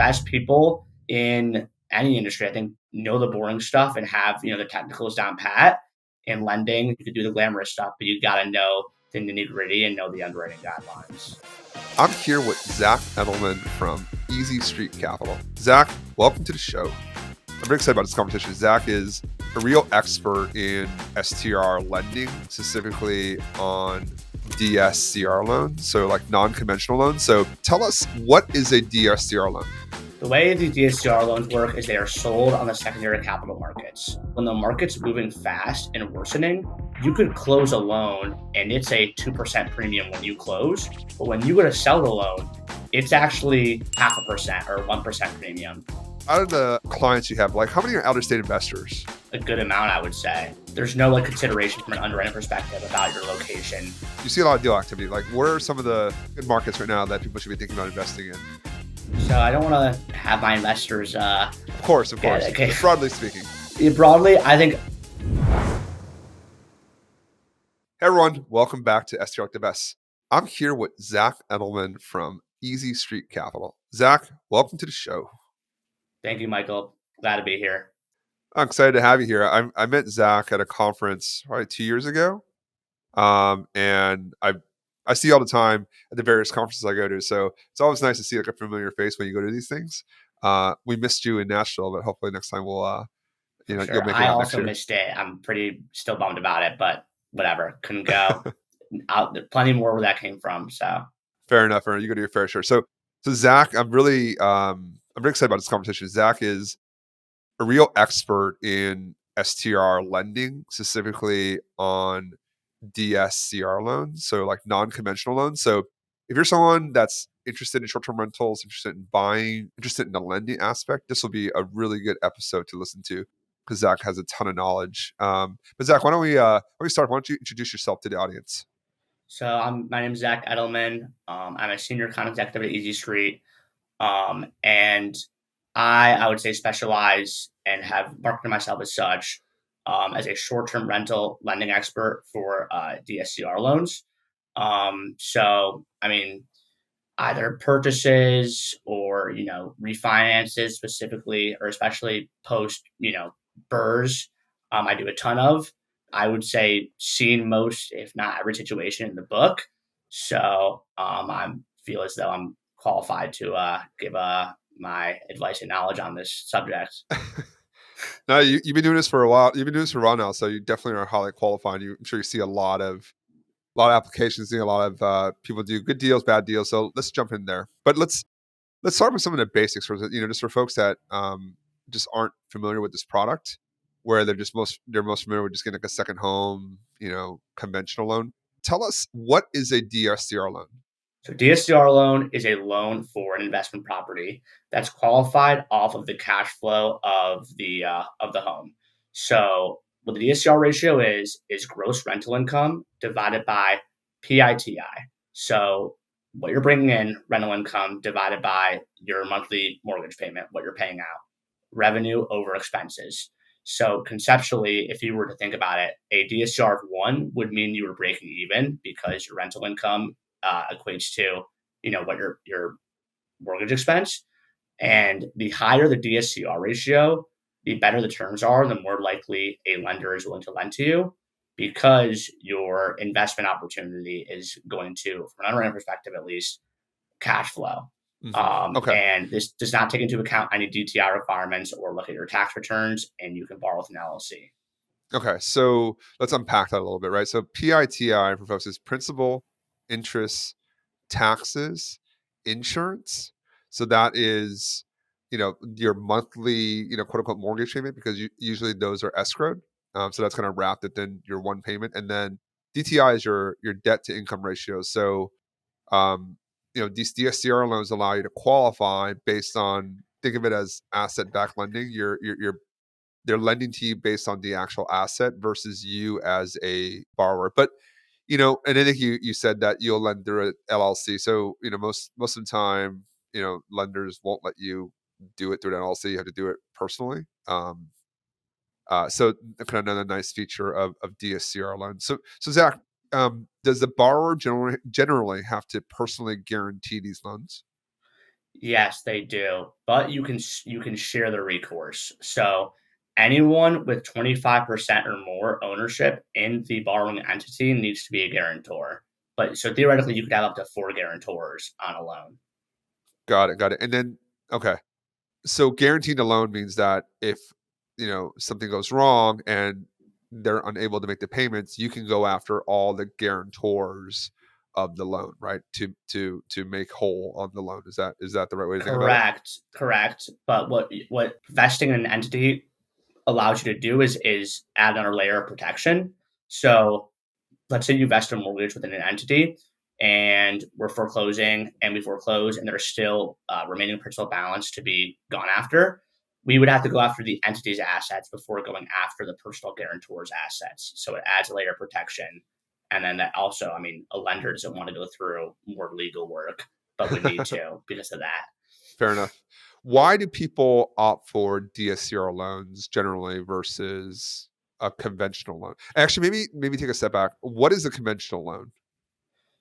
best people in any industry, I think, know the boring stuff and have, the technicals down pat. In lending, you can do the glamorous stuff, but you got to know the nitty-gritty and know the underwriting guidelines. I'm here with Zach Edelman from Easy Street Capital. Zach, welcome to the show. I'm very excited about this conversation. Zach is a real expert in STR lending, specifically on DSCR loans, so like non-conventional loans. So tell us, what is a DSCR loan? The way these DSCR loans work is they are sold on the secondary capital markets. When the market's moving fast and worsening, you could close a loan and it's a 2% premium when you close. But when you go to sell the loan, it's actually 0.5% or 1% premium. Out of the clients you have, like how many are out-of-state investors? A good amount, I would say. There's no consideration from an underwriting perspective about your location. You see a lot of deal activity. Like what are some of the good markets right now that people should be thinking about investing in? So I don't want to have my investors. Of course. Okay. Broadly speaking. Broadly, I think. Hey everyone, welcome back to STR Like the Best. I'm here with Zach Edelman from Easy Street Capital. Zach, welcome to the show. Thank you, Michael. Glad to be here. I'm excited to have you here. I met Zach at a conference probably 2 years ago, and I see you all the time at the various conferences I go to. So it's always nice to see like a familiar face when you go to these things. We missed you in Nashville, but hopefully next time we'll, Sure. you'll make it I out next also year. missed it. I'm pretty still bummed about it, but whatever. Couldn't go. Plenty more where that came from. So fair enough. You go to your fair share. So Zach, I'm very excited about this conversation. Zach is a real expert in STR lending, specifically on DSCR loans, so like non-conventional loans. So if you're someone that's interested in short-term rentals, interested in buying, interested in the lending aspect, this will be a really good episode to listen to because Zach has a ton of knowledge. But Zach, why don't we start? Why don't you introduce yourself to the audience? So my name is Zach Edelman. I'm a senior account executive at Easy Street. And I would say specialize and have marketed myself as such as a short-term rental lending expert for DSCR loans. So, I mean, either purchases or, refinances specifically, or especially post, BRRRRs, I do a ton of. I would say seen most, if not every situation in the book. So I feel as though I'm qualified to give my advice and knowledge on this subject. No, you've been doing this for a while. You've been doing this for a while now, so you definitely are highly qualified. I'm sure you see a lot of applications, see a lot of people do good deals, bad deals. So let's jump in there. But let's start with some of the basics, just for folks that just aren't familiar with this product, where they're most familiar with just getting like a second home, conventional loan. Tell us, what is a DSCR loan? So DSCR loan is a loan for an investment property that's qualified off of the cash flow of the home. So what the DSCR ratio is gross rental income divided by PITI. So what you're bringing in, rental income, divided by your monthly mortgage payment, what you're paying out, revenue over expenses. So conceptually, if you were to think about it, a DSCR of 1 would mean you were breaking even because your rental income equates to, what your mortgage expense. And the higher the DSCR ratio, the better the terms are, the more likely a lender is willing to lend to you because your investment opportunity is going to, from an underwriting perspective at least, cash flow. Okay. And this does not take into account any DTI requirements or look at your tax returns, and you can borrow with an LLC. Okay, so let's unpack that a little bit, right? So PITI for folks is principal, interest, taxes, insurance. So that is, your monthly, quote unquote mortgage payment, because usually those are escrowed. So that's kind of wrapped within your one payment. And then DTI is your debt to income ratio. So, these DSCR loans allow you to qualify based on, think of it as asset backed lending. They're lending to you based on the actual asset versus you as a borrower. But and I think you said that you'll lend through an LLC. So most of the time, lenders won't let you do it through an LLC. You have to do it personally. So kind of another nice feature of DSCR loans. So Zach, does the borrower generally have to personally guarantee these loans? Yes, they do, but you can share the recourse. So anyone with 25% or more ownership in the borrowing entity needs to be a guarantor. But so theoretically, you could have up to four guarantors on a loan. Got it, got it. And then okay. So guaranteed a loan means that if, something goes wrong and they're unable to make the payments, you can go after all the guarantors of the loan, right? To make whole on the loan. Is that the right way to think about it? Correct, correct. But what vesting in an entity allows you to do is add another layer of protection. So let's say you invest a mortgage within an entity and we're foreclosing and we foreclose and there's still remaining principal balance to be gone after, we would have to go after the entity's assets before going after the personal guarantor's assets. So it adds a layer of protection. And then that also, I mean, a lender doesn't want to go through more legal work, but we need to because of that. Fair enough. Why do people opt for DSCR loans generally versus a conventional loan? Actually, maybe take a step back. What is a conventional loan?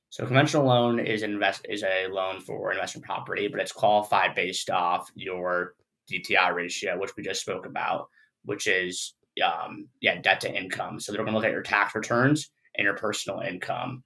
So a conventional loan is a loan for investment property, but it's qualified based off your DTI ratio, which we just spoke about, which is debt to income. So they're going to look at your tax returns and your personal income,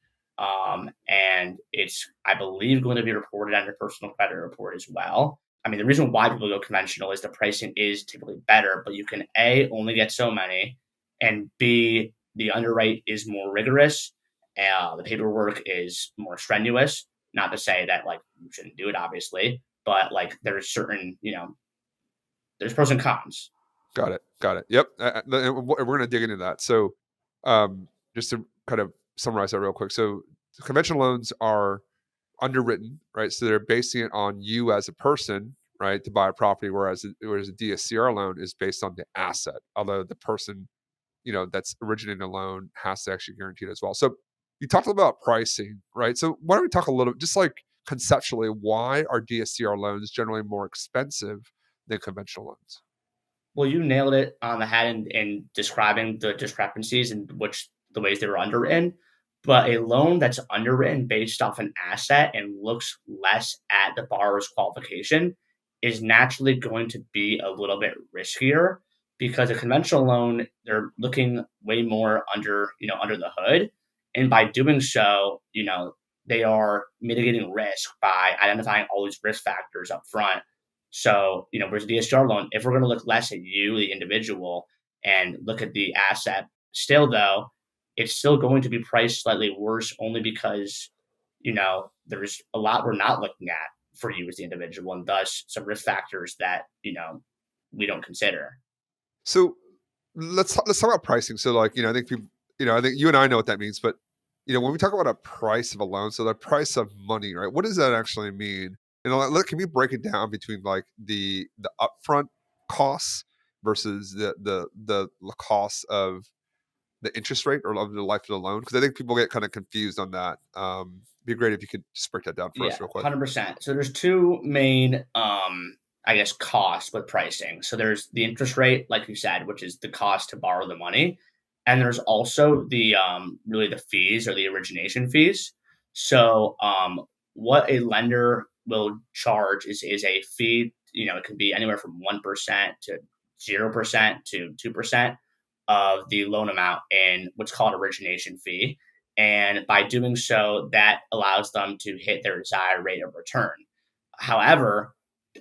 and it's I believe going to be reported on your personal credit report as well. I mean, the reason why people go conventional is the pricing is typically better, but you can A, only get so many, and B, the underwrite is more rigorous, the paperwork is more strenuous. Not to say that like you shouldn't do it, obviously, but like there's certain, there's pros and cons. Got it. Got it. Yep. And we're going to dig into that. So, just to kind of summarize that real quick. So, conventional loans are underwritten, right? So they're basing it on you as a person, right, to buy a property, whereas a DSCR loan is based on the asset. Although the person, that's originating a loan has to actually guarantee it as well. So, you talked about pricing, right? So, why don't we talk a little, just like conceptually, why are DSCR loans generally more expensive than conventional loans? Well, you nailed it on the head in describing the discrepancies in which the ways they were underwritten. But a loan that's underwritten based off an asset and looks less at the borrower's qualification is naturally going to be a little bit riskier because a conventional loan, they're looking way more under the hood. And by doing so, they are mitigating risk by identifying all these risk factors up front. So, whereas a DSCR loan, if we're going to look less at you, the individual, and look at the asset, still though, it's still going to be priced slightly worse only because, there's a lot we're not looking at for you as the individual, and thus some risk factors that, we don't consider. So let's talk about pricing. So like, I think people, I think you and I know what that means, but when we talk about a price of a loan, so the price of money, right? What does that actually mean? And can we break it down between like the upfront costs versus the cost of the interest rate or of the life of the loan? Because I think people get kind of confused on that. Be great if you could just break that down for Yeah, us real quick. 100%. So there's two main, I guess, costs with pricing. So there's the interest rate, like you said, which is the cost to borrow the money, and there's also the really the fees or the origination fees. So what a lender will charge is a fee. It can be anywhere from 1% to 0% to 2% of the loan amount in what's called origination fee. And by doing so, that allows them to hit their desired rate of return. However,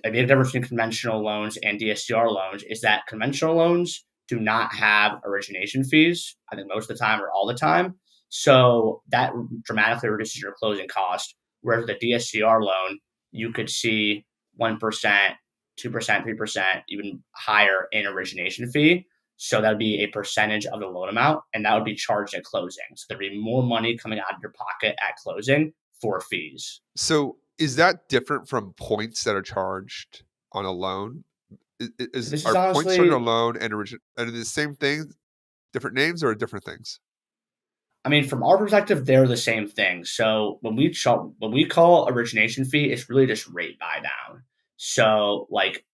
a big difference between conventional loans and DSCR loans is that conventional loans do not have origination fees, I think most of the time or all the time. So that dramatically reduces your closing cost. Whereas the DSCR loan, you could see 1%, 2%, 3%, even higher in origination fee. So that would be a percentage of the loan amount, and that would be charged at closing. So there'd be more money coming out of your pocket at closing for fees. So is that different from points that are charged on a loan? This is Are points charged on a honestly, loan and are they the same thing, different names, or different things? I mean, from our perspective, they're the same thing. So when we call origination fee, it's really just rate buy down. So like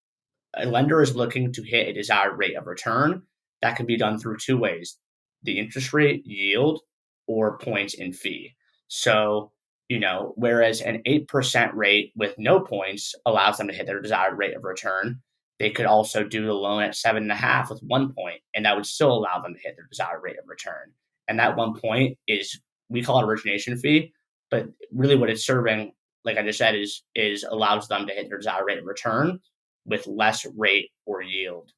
a lender is looking to hit a desired rate of return. That can be done through two ways: the interest rate yield or points in fee. So Whereas an 8% rate with no points allows them to hit their desired rate of return. They could also do the loan at 7.5 with 1 point, and that would still allow them to hit their desired rate of return. And that 1 point is, we call it origination fee, but really what it's serving, like I just said, is allows them to hit their desired rate of return with less rate or yield.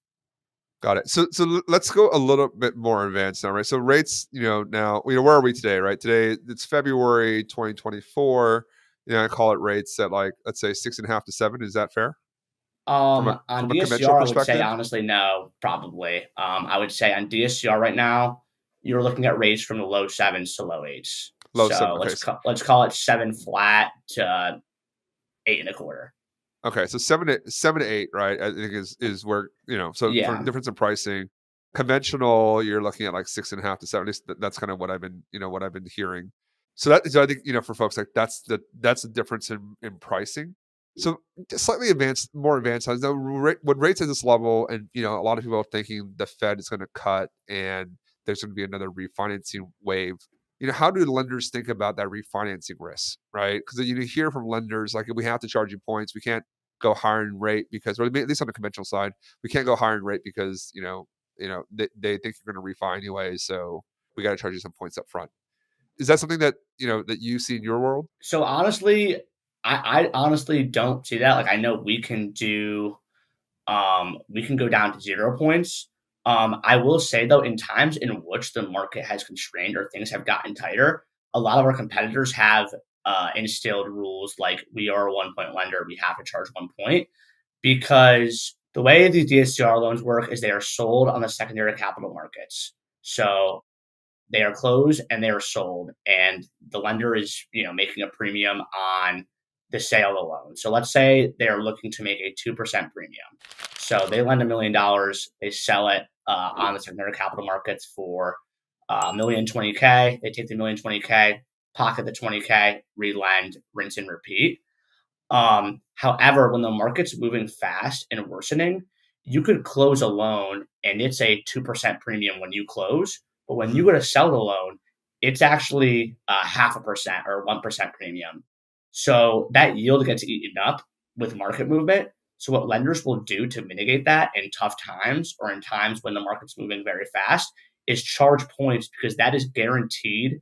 Got it. So let's go a little bit more advanced now, right? So rates, now, where are we today, right? Today it's February 2024. I call it rates at, like, let's say 6.5 to 7. Is that fair On from a conventional DSCR, I would say perspective? honestly no, probably. I would say on DSCR right now, you're looking at rates from the low sevens to low eights. Low seven. So Okay. let's call it seven flat to eight and a quarter. Okay, so 7 to 8, right? I think is where, So for Yeah. difference in pricing, conventional, you're looking at like 6.5 to 7. At least that's kind of what I've been hearing. So I think, for folks, like, that's the difference in pricing. So just slightly more advanced. I know when rates at this level, and a lot of people are thinking the Fed is going to cut and there's going to be another refinancing wave. How do lenders think about that refinancing risk, right? Because you hear from lenders, like, if we have to charge you points, we can't go higher in rate because, or at least on the conventional side, we can't go higher in rate because they think you're going to refi anyway, so we got to charge you some points up front. Is that something that that you see in your world? So honestly, I honestly don't see that. Like I know we can go down to 0 points. I will say though, in times in which the market has constrained or things have gotten tighter, a lot of our competitors have instilled rules like we are a 1 point lender, we have to charge 1 point because the way these DSCR loans work is they are sold on the secondary capital markets. So they are closed and they are sold, and the lender is making a premium on the sale of the loan. So let's say they are looking to make a 2% premium. So they lend $1 million, they sell it on the secondary capital markets for $1,020,000. They take the $1,020,000, pocket the 20K, relend, rinse and repeat. However, when the market's moving fast and worsening, you could close a loan and it's a 2% premium when you close. But when you Mhm. go to sell the loan, it's actually 0.5% or 1% premium. So that yield gets eaten up with market movement. So what lenders will do to mitigate that in tough times or in times when the market's moving very fast is charge points because that is guaranteed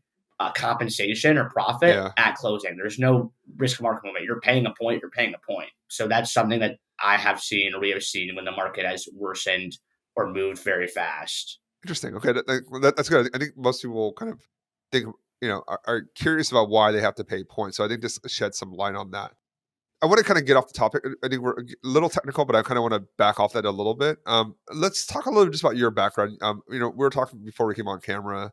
compensation or profit Yeah. at closing. There's no risk of market movement. You're paying a point, you're paying a point. So that's something that I have seen or we have seen when the market has worsened or moved very fast. Interesting. Okay, that's good. I think most people kind of think, are curious about why they have to pay points. So I think this sheds some light on that. I want to kind of get off the topic. I think we're a little technical, but I kind of want to back off that a little bit. Let's talk a little bit just about your background. We were talking before we came on camera.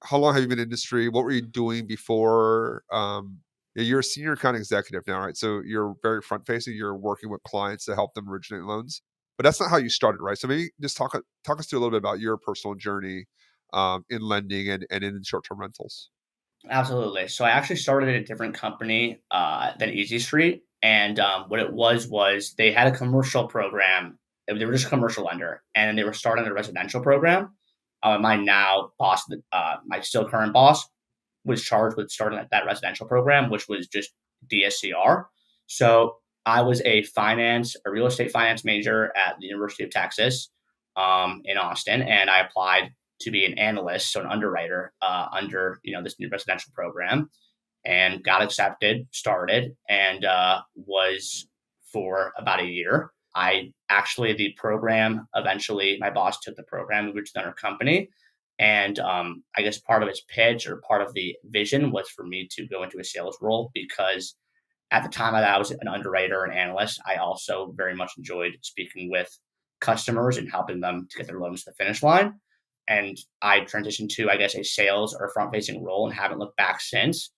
How long have you been in industry? What were you doing before? You're a senior account executive now, right? So you're very front facing. You're working with clients to help them originate loans. But that's not how you started, right? So maybe just talk us through a little bit about your personal journey in lending and in short term rentals. Absolutely. So I actually started at a different company than Easy Street, and what it was they had a commercial program. They were just a commercial lender, and they were starting a residential program. My now boss, my still current boss, was charged with starting that residential program, which was just DSCR. So I was a real estate finance major at the University of Texas in Austin, and I applied to be an analyst, so an underwriter under this new residential program, and got accepted, started, and was for about a year. The program eventually, my boss took the program, moved to another company. And I guess part of his pitch or part of the vision was for me to go into a sales role because at the time that I was an underwriter and analyst, I also very much enjoyed speaking with customers and helping them to get their loans to the finish line. And I transitioned to, I guess, a sales or front facing role and haven't looked back since.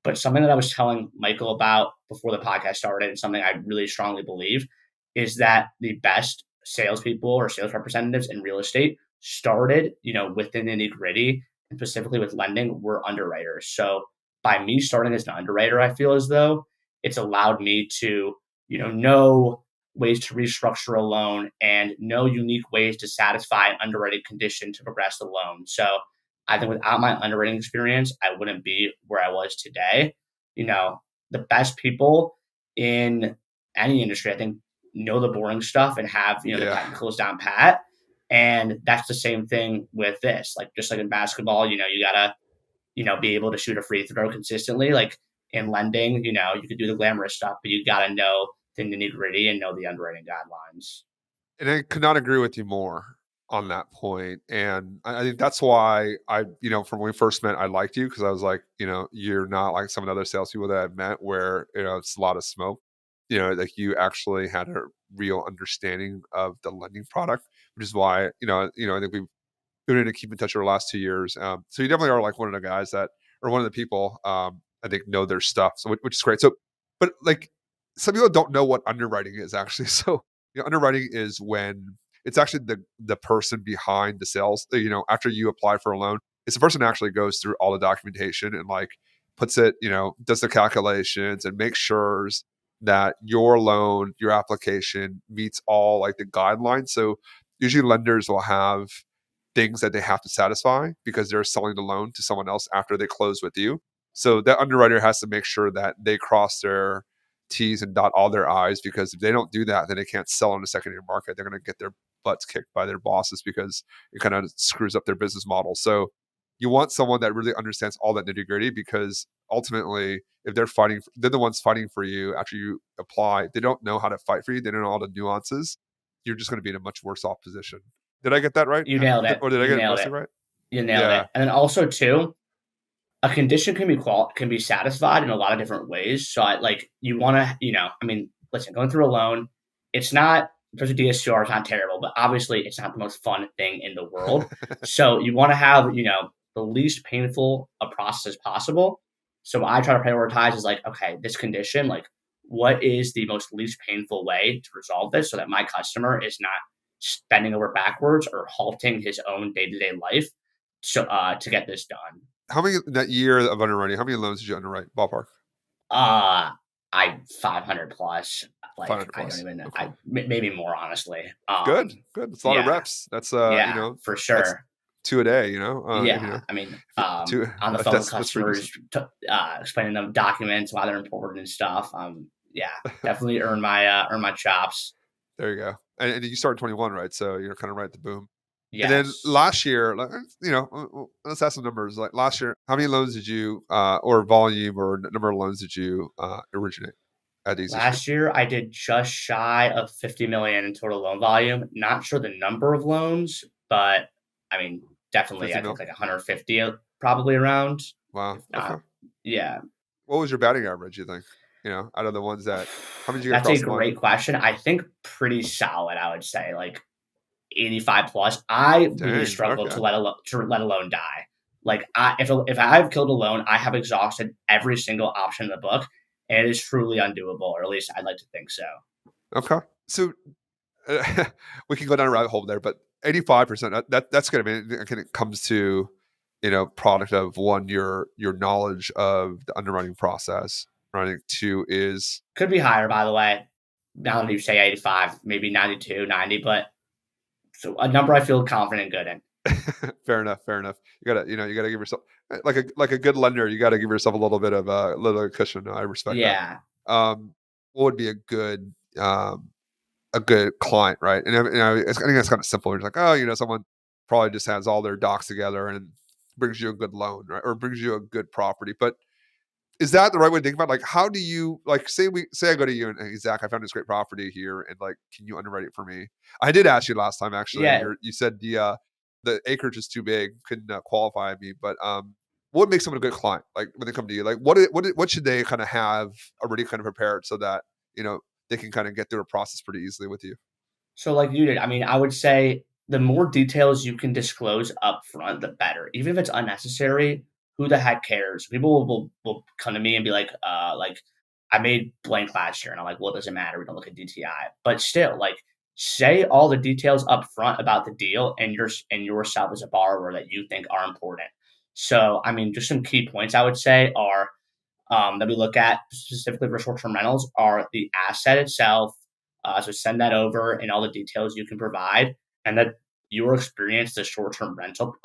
But something that I was telling Michael about before the podcast started, and something I really strongly believe, is that the best salespeople or sales representatives in real estate started, within the nitty gritty, and specifically with lending, were underwriters. So by me starting as an underwriter, I feel as though it's allowed me to, know ways to restructure a loan and know unique ways to satisfy an underwriting condition to progress the loan. So I think without my underwriting experience, I wouldn't be where I was today. you know, the best people in any industry, I think, know the boring stuff and have, the Yeah. technicals down pat. And that's the same thing with this. Like, just like in basketball, you gotta, be able to shoot a free throw consistently. Like in lending, you could do the glamorous stuff, but you gotta know the nitty gritty and know the underwriting guidelines. And I could not agree with you more on that point. And I think that's why from when we first met, I liked you because I was like, you're not like some of the other salespeople that I've met where, it's a lot of smoke. Like you actually had a real understanding of the lending product, which is why, I think we've been able to keep in touch over the last 2 years. So you definitely are like one of the guys that, or one of the people, I think know their stuff. So which is great. So, but like some people don't know what underwriting is actually. So underwriting is when it's actually the person behind the sales. After you apply for a loan, it's the person that actually goes through all the documentation and like puts it, does the calculations and makes sure that your loan, your application meets all like the guidelines. So usually lenders will have things that they have to satisfy because they're selling the loan to someone else after they close with you. So that underwriter has to make sure that they cross their T's and dot all their I's, because if they don't do that, then they can't sell on the secondary market. They're going to get their butts kicked by their bosses because it kind of screws up their business model. So you want someone that really understands all that nitty gritty, because ultimately, if they're the ones fighting for you after you apply. If they don't know how to fight for you, they don't know all the nuances. You're just going to be in a much worse off position. Did I get that right? You nailed it. Or did I You get it nailed mostly it. right? You nailed it. Yeah. And then also too, a condition can be satisfied in a lot of different ways. So you want to, I mean, listen, going through a loan, it's not, there's a DSCR, it's not terrible, but obviously it's not the most fun thing in the world. So you want to have, the least painful a process as possible. So what I try to prioritize is like, okay, this condition, like what is the most least painful way to resolve this so that my customer is not bending over backwards or halting his own day-to-day life to get this done. How many that year of underwriting? How many loans did you underwrite? Ballpark. Uh, I 500 plus. Five Like hundred I don't plus. even. Okay. Maybe more honestly. Good. Good. That's a lot of Yeah, reps. That's yeah, for that's sure. two a day. Yeah, I mean, Two. on the phone with That's pretty customers, decent. explaining them documents, why they're important and stuff. Yeah, definitely earn my chops. There you go. And you started 21, right? So you're kind of right at the boom. And then Yes. last year, let's have some numbers. Like last year, how many loans did you, or volume or number of loans did you originate at Easy Street? Last year, I did just shy of 50 million in total loan volume. Not sure the number of loans, but I mean, definitely, 50 I think mil. like 150 probably around, Wow. if Okay. not. Yeah, What was your batting average, you think? Out of the ones that, how many did you get that's a across the line? great question. I think pretty solid. I would say like 85 plus. I really Dang. struggle Okay. to let alone die. Like if I've killed alone, I have exhausted every single option in the book, and it is truly undoable, or at least I'd like to think so. Okay. So we can go down a rabbit hole there, but 85%, that's good. I mean, it comes to, product of one, your knowledge of the underwriting process. Right. Two is Could be higher, by the way. Now that you say 85, maybe 92, 90, but so a number I feel confident and good in. fair enough. Fair enough. You gotta give yourself like a good lender. You got to give yourself a little bit of a little cushion. I respect that. Yeah. Um, what would be a good client, right? And I think that's kind of simple. It's like, oh, someone probably just has all their docs together and brings you a good loan, right? Or brings you a good property. But is that the right way to think about it? Like, how do you like say I go to you and, hey, Zach, I found this great property here, and like, can you underwrite it for me? I did ask you last time actually, and Yeah. you said the acreage is too big, couldn't qualify me. But what makes someone a good client? Like when they come to you, like what should they kind of have already kind of prepared so that they can kind of get through a process pretty easily with you? So like you did, I mean, I would say the more details you can disclose up front, the better. Even if it's unnecessary, who the heck cares? People will come to me and be like I made blank last year, and I'm like, well, it doesn't matter. We don't look at DTI, but still, like, say all the details up front about the deal and yourself as a borrower that you think are important. So, I mean, just some key points I would say are that we look at specifically for short-term rentals are the asset itself. So send that over and all the details you can provide, and that your experience as a short-term rental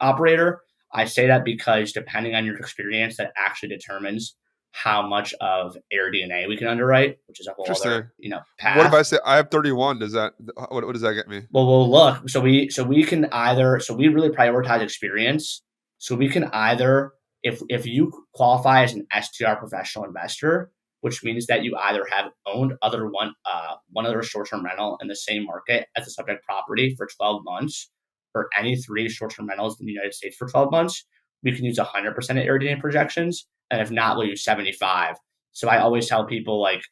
operator. I say that because depending on your experience, that actually determines how much of AirDNA we can underwrite, which is a whole other, Interesting. What if path. I say I have 31? Does that what does that get me? Well, we'll look. So we can either, so we really prioritize experience. So we can either, if you qualify as an STR professional investor, which means that you either have owned one other short term rental in the same market as the subject property for 12 months, or any three short term rentals in the United States for 12 months, we can use 100% of Airbnb projections, and if not, we'll use 75. So I always tell people, like,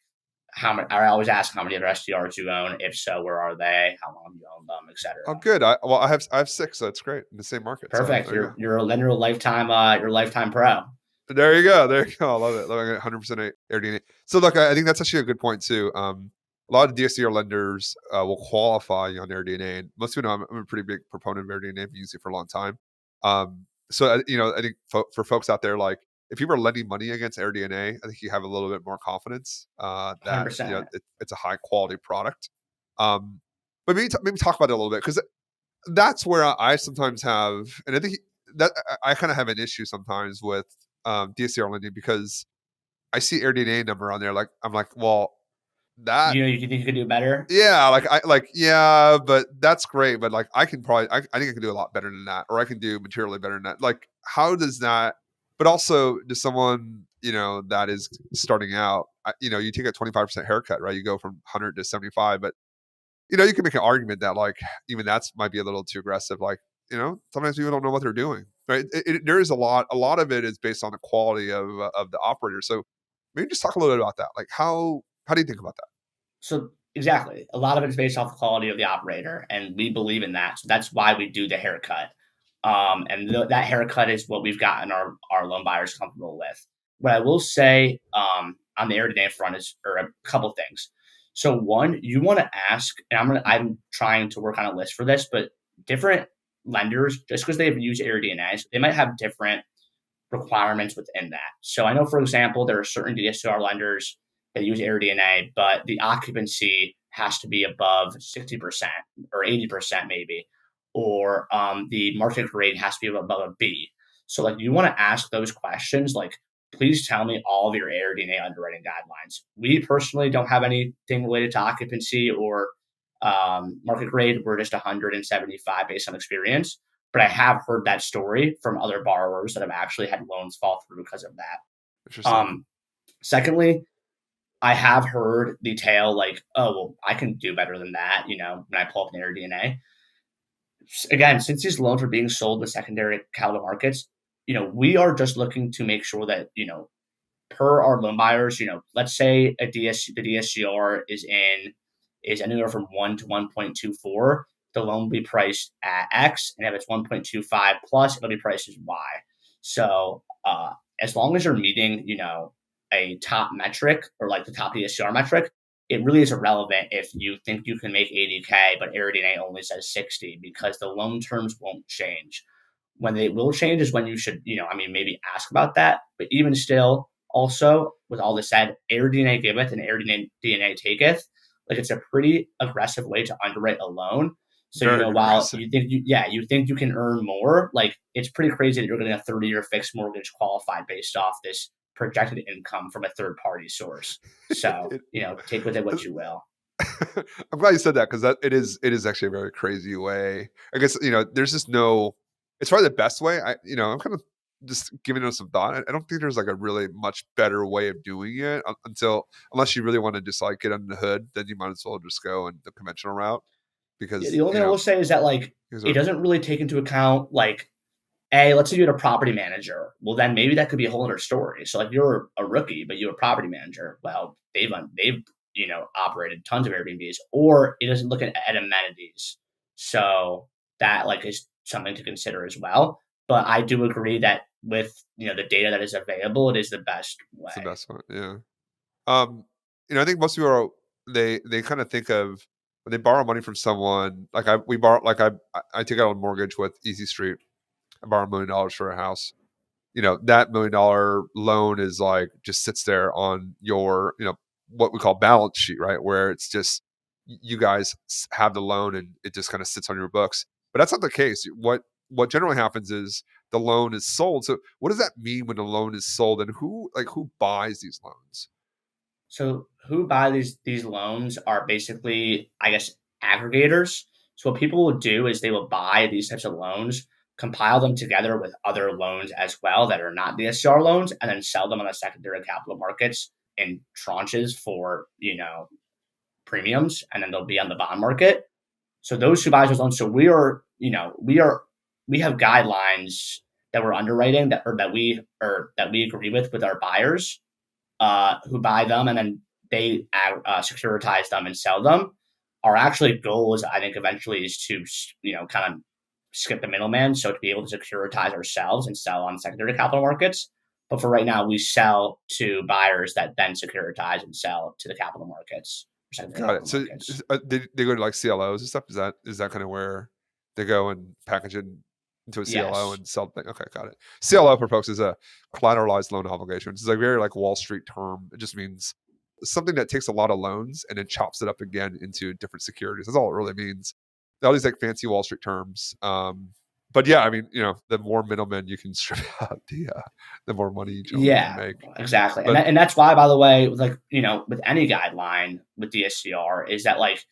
how many, I always ask how many other SDRs you own. If so, where are they? How long have you owned them, etc. Oh, good. I have 6, so that's great in the same market. So Perfect. there you go. You're a lifetime pro. There you go. There you go. I love it. 100% AirDNA. So look, I think that's actually a good point too. A lot of DSCR lenders will qualify you on AirDNA, and most people know I'm a pretty big proponent of AirDNA. I've used it for a long time. I think for folks out there, like if you were lending money against AirDNA, I think you have a little bit more confidence that 100%. it's a high quality product. Um, but maybe talk about it a little bit because that's where I sometimes have, and I think that I kind of have an issue sometimes with DSCR lending because I see AirDNA number on there. Like I'm like, well, that You think you could do better? yeah, yeah, but that's great. But like I can probably I think I can do a lot better than that, or I can do materially better than that. Like how does that? But also, does someone that is starting out, you take a 25% haircut, right? You go from 100 to 75, but you can make an argument that like even that's might be a little too aggressive. Like, sometimes people don't know what they're doing, right? There is a lot of it is based on the quality of the operator. So maybe just talk a little bit about that. Like how do you think about that? So exactly, a lot of it is based off the quality of the operator, and we believe in that. So that's why we do the haircut. That haircut is what we've gotten our loan buyers comfortable with. What I will say, on the Airdname front is, or a couple things. So one, you want to ask, and I'm trying to work on a list for this, but different lenders, just because they have used AirDNAs, they might have different requirements within that. So I know, for example, there are certain DSCR lenders that use AirDNA, but the occupancy has to be above 60% or 80% maybe, or the market rate has to be above a B. So like you want to ask those questions, like, please tell me all of your AirDNA underwriting guidelines. We personally don't have anything related to occupancy or market rate. We're just 175 based on experience. But I have heard that story from other borrowers that have actually had loans fall through because of that. Interesting. Secondly, I have heard the tale like, oh, well, I can do better than that, when I pull up an AirDNA. Again, since these loans are being sold to secondary capital markets, we are just looking to make sure that, per our loan buyers, let's say the DSCR is anywhere from 1 to 1.24. The loan will be priced at X, and if it's 1.25 plus, it'll be priced as Y. So as long as you're meeting, a top metric or like the top DSCR metric, it really is irrelevant if you think you can make 80K, but AirDNA only says 60, because the loan terms won't change. When they will change is when you should, maybe ask about that. But even still, also, with all this said, AirDNA giveth and AirDNA taketh. Like, it's a pretty aggressive way to underwrite a loan. So, Very while aggressive. you think you can earn more, like, it's pretty crazy that you're getting a 30-year fixed mortgage qualified based off this projected income from a third party source. So, It- take with it what you will. I'm glad you said that because that it is actually a very crazy way. I guess there's just no. It's probably the best way. I'm kind of just giving it some thought. I don't think there's like a really much better way of doing it unless you really want to just like get under the hood. Then you might as well just go in the conventional route Yeah, because the only thing I will say is that, like, because it of doesn't really take into account, like, let's say you had a property manager. Well, then maybe that could be a whole other story. So like you're a rookie, but you're a property manager. Well, they've operated tons of Airbnbs, or it doesn't look at amenities. So that, like, is something to consider as well. But I do agree that with the data that is available, it is the best it's the way. best one. Yeah. Um, I think most people are they kind of think of when they borrow money from someone like we borrow like I take out a mortgage with Easy Street. I borrow $1 million for a house. That $1 million loan is like just sits there on your what we call balance sheet, right? Where it's just you guys have the loan and it just kind of sits on your books. But that's not the case. What generally happens is the loan is sold. So what does that mean when a loan is sold, and who buys these loans? So who buy these loans are basically, I guess, aggregators. So what people will do is they will buy these types of loans, compile them together with other loans as well that are not DSCR loans, and then sell them on the secondary capital markets in tranches for premiums, and then they'll be on the bond market. So those who buy those loans, so we have guidelines that we're underwriting that we agree with our buyers who buy them, and then they securitize them and sell them. Our actually goal is, I think, eventually is to kind of skip the middleman, so to be able to securitize ourselves and sell on secondary capital markets. But for right now, we sell to buyers that then securitize and sell to the capital markets, secondary Got it. capital So markets. they go to like CLOs and stuff. Is that kind of where they go and package it into a CLO Yes. and sell thing? Okay, got it. CLO for folks is a collateralized loan obligation, which is a very like Wall Street term. It just means something that takes a lot of loans and then chops it up again into different securities. That's all it really means. All these like fancy Wall Street terms. But yeah, I mean, the more middlemen you can strip out, the more money you generally can Yeah, make. exactly. And But that's why, by the way, like, with any guideline with DSCR is that, like,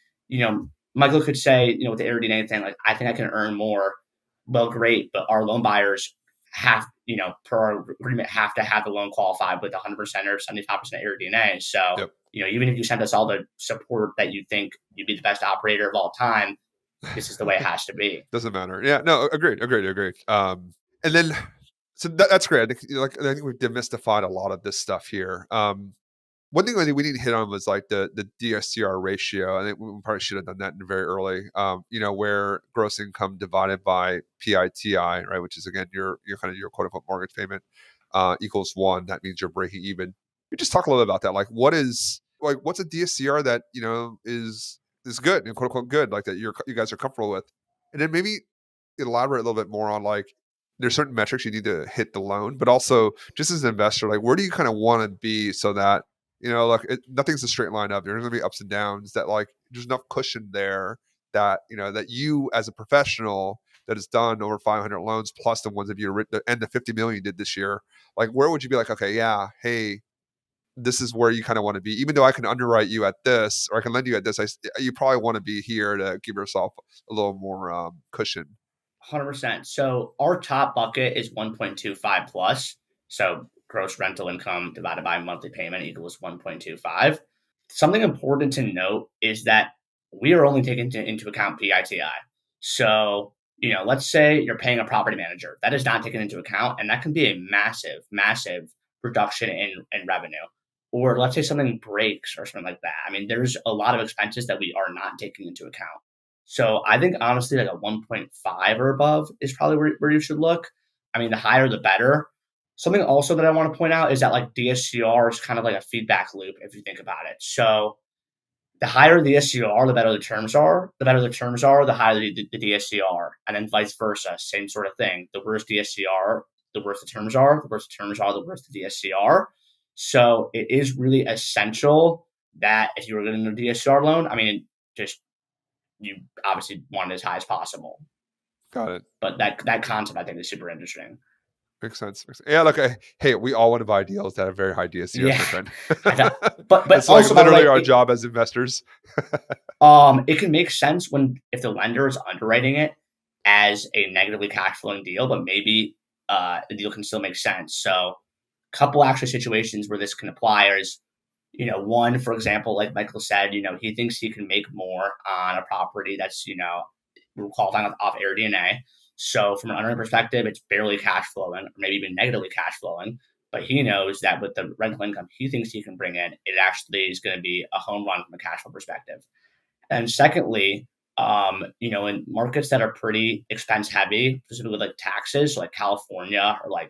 Michael could say, with the AirDNA thing, like, I think I can earn more. Well, great, but our loan buyers have, per our agreement, have to have the loan qualified with 100% or 75% AirDNA. So, yep. even if you send us all the support that you think you'd be the best operator of all time, this is the way it has to be. Doesn't matter. Yeah, no, agreed. And then so that's great. I think we've demystified a lot of this stuff here. One thing I think we didn't hit on was like the DSCR ratio. I think we probably should have done that in very early. Where gross income divided by PITI, right, which is again your kind of your quote unquote mortgage payment equals 1. That means you're breaking even. We just talk a little bit about that. Like, what's a DSCR that is good and quote unquote good, like that you guys are comfortable with, and then maybe elaborate a little bit more on like there's certain metrics you need to hit the loan, but also just as an investor, like where do you kind of want to be so that look, nothing's a straight line up. There's going to be ups and downs. That like there's enough cushion there that that you as a professional that has done over 500 loans plus the ones that and the 50 million you did this year, like where would you be like, okay, yeah, hey, this is where you kind of want to be, even though I can underwrite you at this or I can lend you at this. You probably want to be here to give yourself a little more cushion. 100%. So our top bucket is 1.25 plus. So gross rental income divided by monthly payment equals 1.25. Something important to note is that we are only taking into account PITI. So, let's say you're paying a property manager. That is not taken into account, and that can be a massive, massive reduction in revenue. Or let's say something breaks or something like that. I mean, there's a lot of expenses that we are not taking into account. So I think honestly, like a 1.5 or above is probably where you should look. I mean, the higher the better. Something also that I want to point out is that like DSCR is kind of like a feedback loop if you think about it. So the higher the DSCR, the better the terms are. The better the terms are, the higher the DSCR, and then vice versa, same sort of thing. The worse DSCR, the worse the terms are. The worse the terms are, the worse the DSCR. So it is really essential that if you were getting a DSCR loan, I mean, just you obviously want it as high as possible. Got it. But that concept I think is super interesting. Makes sense. Yeah, look, hey, we all want to buy deals that have very high DSCRs, Yeah, my friend. I thought, but It's like also by the literally way, our job as investors. it can make sense if the lender is underwriting it as a negatively cash flowing deal, but maybe the deal can still make sense. So, couple actual situations where this can apply is, one, for example, like Michael said, he thinks he can make more on a property that's, we're qualifying off air DNA. So from an underwriting perspective, it's barely cash flowing, or maybe even negatively cash flowing. But he knows that with the rental income he thinks he can bring in, it actually is going to be a home run from a cash flow perspective. And secondly, in markets that are pretty expense heavy, specifically like taxes, so like California or like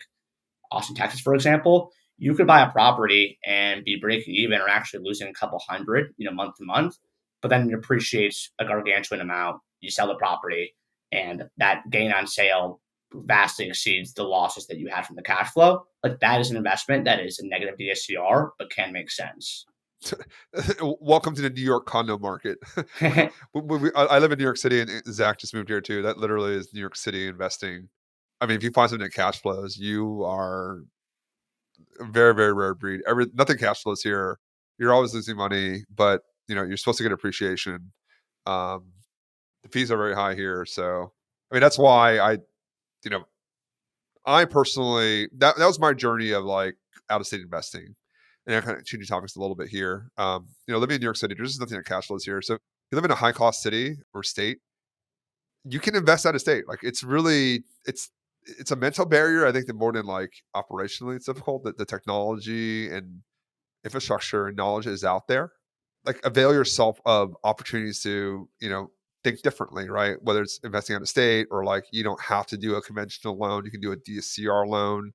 Austin, Texas, for example, you could buy a property and be breaking even or actually losing a couple hundred, month to month, but then it appreciates a gargantuan amount. You sell the property and that gain on sale vastly exceeds the losses that you had from the cash flow. Like that is an investment that is a negative DSCR, but can make sense. Welcome to the New York condo market. I live in New York City, and Zach just moved here too. That literally is New York City investing. I mean, if you find something that cash flows, you are a very, very rare breed. Nothing cash flows here. You're always losing money, but you're supposed to get appreciation. Um, the fees are very high here, so I mean that's why you know, I personally that was my journey of like out of state investing, and I kind of changing topics a little bit here. Living in New York City, there's just nothing that cash flows here. So if you live in a high cost city or state, you can invest out of state. Like it's a mental barrier. I think that more than like operationally, it's difficult. That the technology and infrastructure and knowledge is out there. Like avail yourself of opportunities to think differently, right? Whether it's investing out of state or like you don't have to do a conventional loan, you can do a DSCR loan.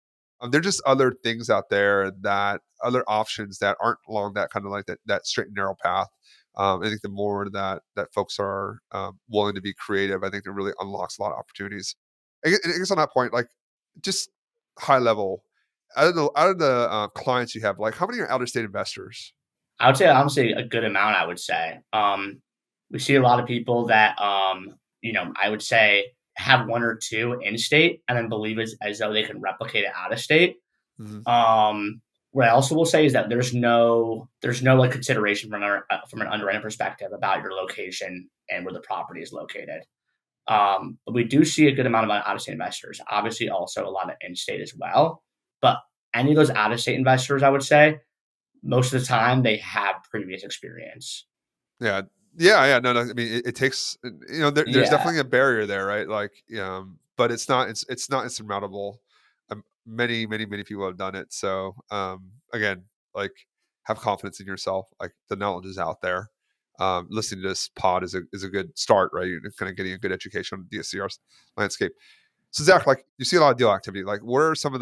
There're just other things out there, that other options that aren't along that kind of like that straight and narrow path. I think the more that folks are willing to be creative, I think it really unlocks a lot of opportunities. I guess on that point, like just high level, out of the clients you have, like how many are out of state investors? I would say honestly a good amount. I would say we see a lot of people that I would say have one or two in state and then believe as though they can replicate it out of state. Mhm. Um, what I also will say is that there's no like consideration from an underwriting perspective about your location and where the property is located. But we do see a good amount of out of state investors. Obviously, also a lot of in state as well. But any of those out of state investors, I would say, most of the time they have previous experience. Yeah. Yeah, no, no. I mean, it takes there's Yeah. definitely a barrier there, right? Like, but it's not insurmountable. Many people have done it. So, again, like, have confidence in yourself. Like, the knowledge is out there. Listening to this pod is a good start, right? You're kind of getting a good education on the DSCR landscape. So, Zach, like, you see a lot of deal activity. Like, what are some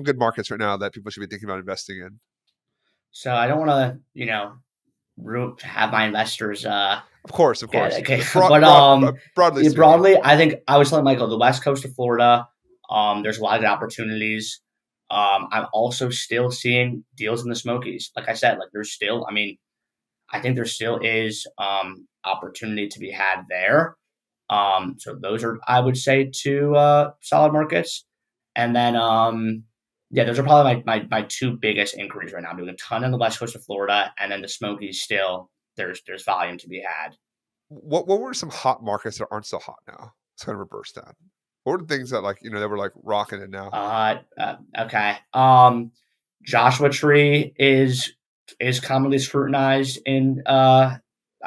good markets right now that people should be thinking about investing in? So I don't want to, have my investors Of get course. okay, Broad, but broad, broadly yeah, speaking. broadly, I think I was telling Michael the West Coast of Florida. There's a lot of good opportunities. I'm also still seeing deals in the Smokies. Like I said, like there's still, I mean, I think there still is opportunity to be had there. So those are, I would say, two solid markets. And then, yeah, those are probably my two biggest inquiries right now. I'm doing a ton on the west coast of Florida, and then the Smokies still, there's volume to be had. What were some hot markets that aren't so hot now? Let's kind of reverse that. What were the things that like that were like rocking it now? Okay. Joshua Tree is commonly scrutinized in I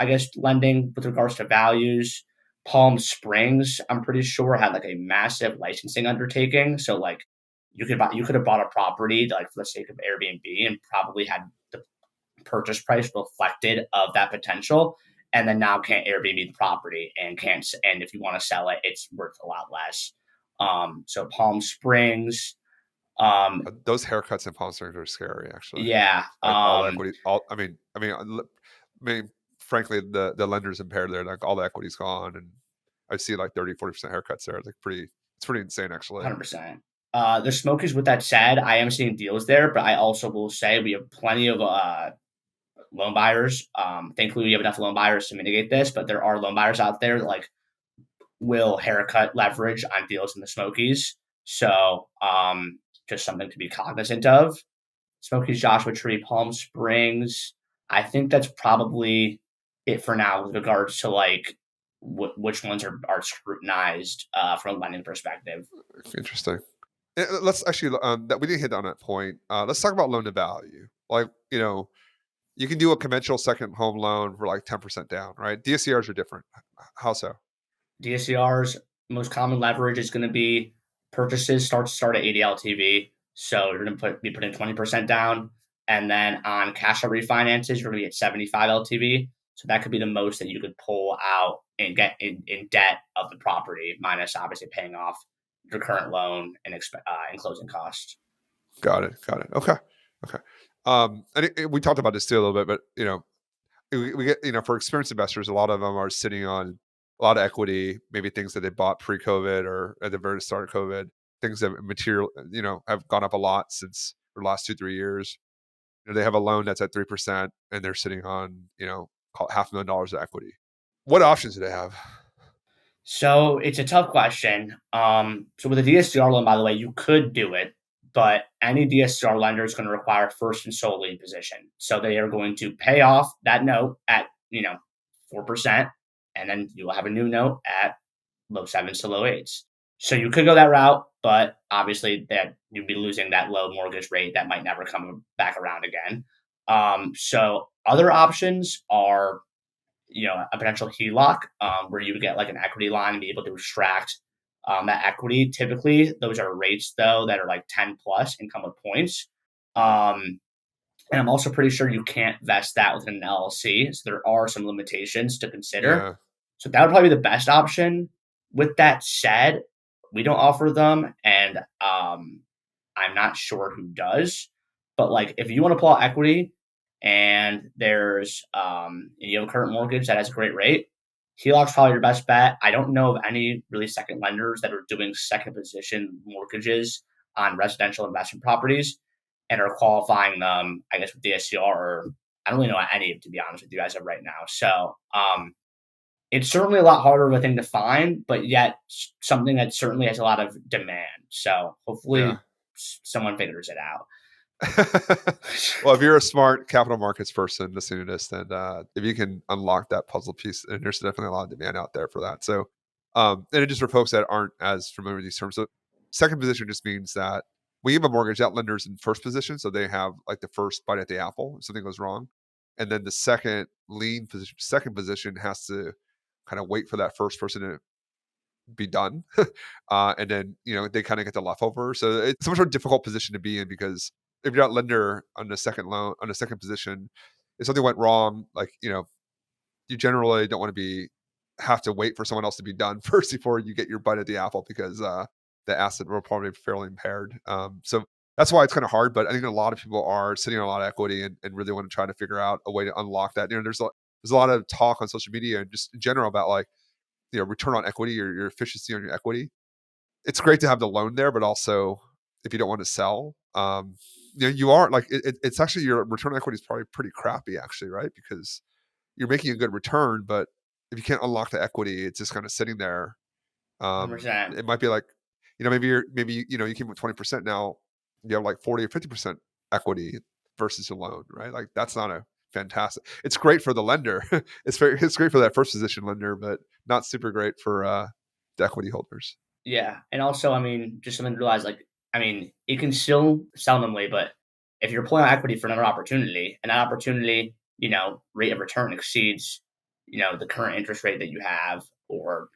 guess lending with regards to values. Palm Springs, I'm pretty sure, had like a massive licensing undertaking. So like you could have bought a property like for the sake of Airbnb and probably had the purchase price reflected of that potential, and then now can't Airbnb the property and can't, and if you want to sell it, it's worth a lot less. So Palm Springs, Those haircuts in Palm Springs are scary, actually. yeah, Like all the equity, all I mean, frankly, the lender's impaired there. Like all the equity's gone, and I see like 30-40% haircuts there. It's pretty insane, actually. 100%. The Smokies. With that said, I am seeing deals there, but I also will say we have plenty of loan buyers. Thankfully, we have enough loan buyers to mitigate this, but there are loan buyers out there that like will haircut leverage on deals in the Smokies. So just something to be cognizant of. Smokies, Joshua Tree, Palm Springs. I think that's probably it for now with regards to like which ones are scrutinized from a lending perspective. Interesting. Let's actually that we didn't hit on that point. Let's talk about loan to value. Like you can do a conventional second home loan for like 10% down, right? DSCRs are different. How so? DSCR's most common leverage is going to be purchases start at 80 LTV. So you're going to be putting 20% down. And then on cash out refinances, you're going to be at 75 LTV. So that could be the most that you could pull out and get in debt of the property, minus obviously paying off your current loan and closing costs. Got it. Got it. Okay. Okay. We talked about this too a little bit, but we get for experienced investors, a lot of them are sitting on a lot of equity, maybe things that they bought pre-COVID or at the very start of COVID. Things that material, have gone up a lot since the last 2-3 years. They have a loan that's at 3%, and they're sitting on call it $500,000 of equity. What options do they have? So it's a tough question. So with a DSCR loan, by the way, you could do it, but any DSCR lender is going to require first and sole lien position. So they are going to pay off that note at 4%, and then you will have a new note at low sevens to low eights. So you could go that route, but obviously that you'd be losing that low mortgage rate that might never come back around again. So other options are a potential HELOC, where you would get like an equity line and be able to extract that equity. Typically, those are rates though that are like 10 plus income with points. Um, and I'm also pretty sure you can't vest that within an LLC. So there are some limitations to consider. Yeah, So that would probably be the best option. With that said, we don't offer them, and I'm not sure who does. But like, if you want to pull out equity, and you have a current mortgage that has a great rate, HELOC's probably your best bet. I don't know of any really second lenders that are doing second position mortgages on residential investment properties and are qualifying them, I guess, with DSCR. Or I don't really know any, to be honest with you guys, of right now. So it's certainly a lot harder of a thing to find, but yet something that certainly has a lot of demand. So yeah. hopefully someone figures it out. Well, if you're a smart capital markets person listening to this, then if you can unlock that puzzle piece, and there's definitely a lot of demand out there for that. So, and it just for folks that aren't as familiar with these terms. So, second position just means that when you have a mortgage, that lender's in first position, so they have like the first bite at the apple if something goes wrong, and then the second lien position, second position has to kind of wait for that first person to be done. And then, they kind of get the leftover. So it's a much more difficult position to be in because if you're not lender on the second loan, on the second position, if something went wrong, like, you generally don't want to have to wait for someone else to be done first before you get your bite at the apple because the asset will probably be fairly impaired. So that's why it's kind of hard. But I think a lot of people are sitting on a lot of equity and really want to try to figure out a way to unlock that. There's a lot of talk on social media and just in general about like, return on equity or your efficiency on your equity. It's great to have the loan there, but also if you don't want to sell, you are like it's actually your return on equity is probably pretty crappy actually, right? Because you're making a good return, but if you can't unlock the equity, it's just kind of sitting there. 100%. It might be like, maybe you came with 20% now, you have like 40 or 50% equity versus a loan, right? Like that's not a fantastic. It's great for the lender. It's great for that first position lender, but not super great for the equity holders. Yeah, and also, I mean, just something to realize, like, I mean, it can still seldomly, but if you're pulling out equity for another opportunity, and that opportunity, rate of return exceeds, the current interest rate that you have, or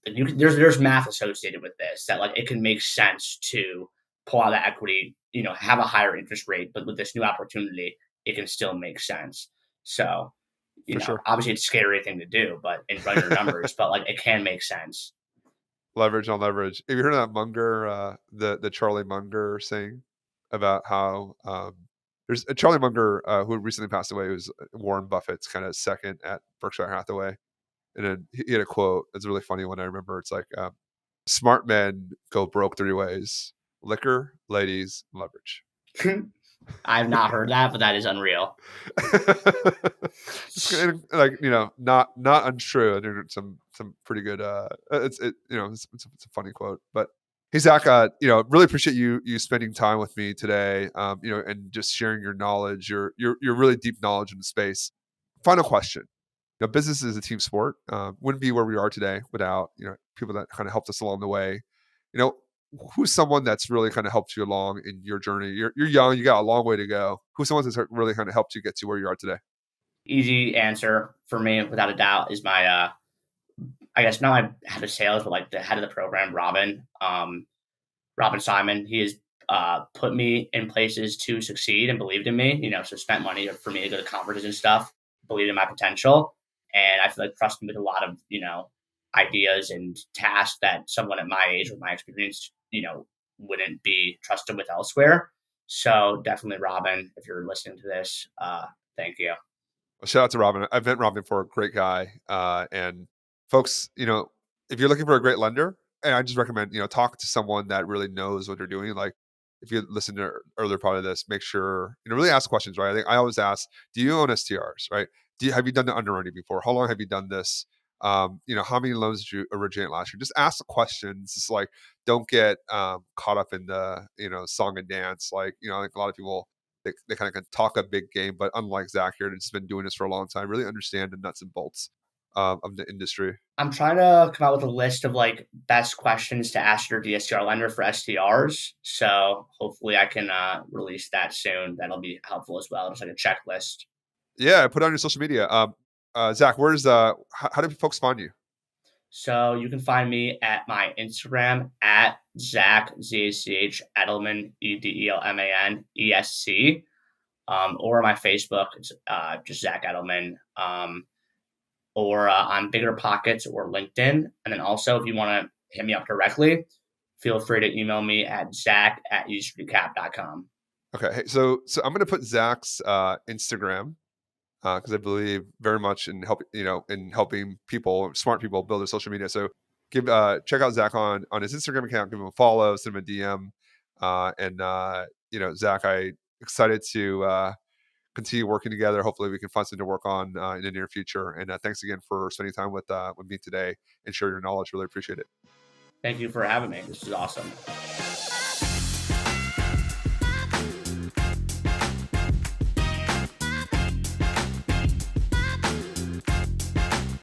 there's math associated with this that like it can make sense to pull out that equity, have a higher interest rate, but with this new opportunity, it can still make sense. So, For sure. obviously, it's a scary thing to do, but and run your numbers, but like it can make sense. Leverage on leverage. Have you heard of that Munger, the Charlie Munger saying about how there's a Charlie Munger who recently passed away, who's Warren Buffett's kind of second at Berkshire Hathaway. And then he had a quote. It's a really funny one. I remember. It's like, smart men go broke three ways: liquor, ladies, leverage. I've not heard that, but that is unreal. Like not untrue. There's some pretty good. It's a funny quote. But hey Zach, really appreciate you spending time with me today. And just sharing your knowledge, your really deep knowledge in the space. Final question. Business is a team sport. Wouldn't be where we are today without people that kind of helped us along the way. You know, who's someone that's really kind of helped you along in your journey? You're young, you got a long way to go. Who's someone that's really kind of helped you get to where you are today? Easy answer for me, without a doubt, is my I guess not my head of sales, but like the head of the program, Robin. Robin Simon. He has put me in places to succeed and believed in me. So spent money for me to go to conferences and stuff, believed in my potential, and I feel like trusted me with a lot of ideas and tasks that someone at my age with my experience wouldn't be trusted with elsewhere. So definitely, Robin, if you're listening to this, thank you. Well, shout out to Robin. I've met Robin before, great guy. And folks, if you're looking for a great lender, and I just recommend, talk to someone that really knows what they're doing. Like if you listen to earlier part of this, make sure, really ask questions, right? I always ask, do you own STRs, right? Have you done the underwriting before? How long have you done this? How many loans did you originate last year? Just ask the questions. It's like, don't get caught up in the, song and dance. Like, I think a lot of people, they kind of can talk a big game, but unlike Zach here, that's been doing this for a long time, really understand the nuts and bolts of the industry. I'm trying to come out with a list of like best questions to ask your DSCR lender for STRs. So hopefully I can release that soon. That'll be helpful as well. Just like a checklist. Yeah, put it on your social media. Zach, how do folks find you? So you can find me at my Instagram at Zach ZACH Edelman EDELMANESC, or my Facebook. It's just Zach Edelman. Or on Bigger Pockets or LinkedIn. And then also, if you want to hit me up directly, feel free to email me at zach@userecap.com. Okay, hey, so I'm going to put Zach's Instagram because I believe very much in helping people, smart people, build their social media. So check out Zach on his Instagram account, give him a follow, send him a DM, and Zach, I excited to continue working together. Hopefully, we can find something to work on in the near future. And thanks again for spending time with me today and share your knowledge. Really appreciate it. Thank you for having me. This is awesome.